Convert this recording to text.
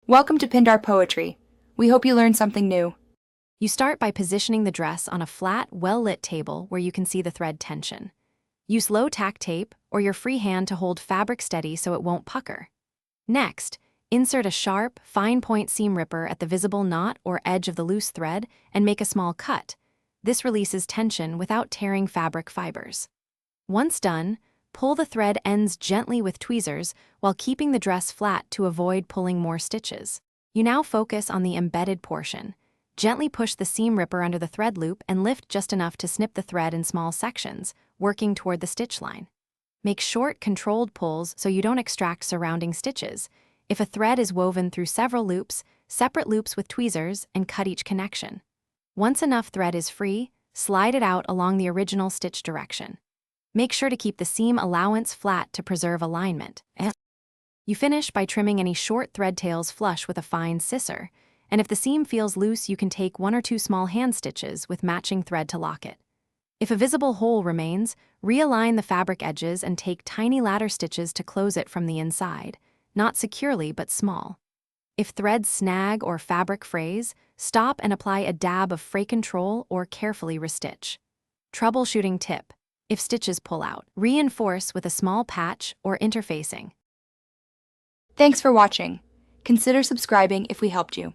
Welcome to Pindar Poetry. We hope you learned something new. You start by positioning the dress on a flat, well-lit table where you can see the thread tension. Use low-tack tape or your free hand to hold fabric steady so it won't pucker. Next, insert a sharp, fine-point seam ripper at the visible knot or edge of the loose thread and make a small cut. This releases tension without tearing fabric fibers. Once done, pull the thread ends gently with tweezers while keeping the dress flat to avoid pulling more stitches. You now focus on the embedded portion. Gently push the seam ripper under the thread loop and lift just enough to snip the thread in small sections, working toward the stitch line. Make short, controlled pulls so you don't extract surrounding stitches. If a thread is woven through several loops, separate loops with tweezers and cut each connection. Once enough thread is free, slide it out along the original stitch direction. Make sure to keep the seam allowance flat to preserve alignment. You finish by trimming any short thread tails flush with a fine scissor, and if the seam feels loose, you can take 1 or 2 small hand stitches with matching thread to lock it. If a visible hole remains, realign the fabric edges and take tiny ladder stitches to close it from the inside, not securely but small. If threads snag or fabric frays, stop and apply a dab of fray control or carefully restitch. Troubleshooting tip: if stitches pull out, reinforce with a small patch or interfacing. Thanks for watching. Consider subscribing if we helped you.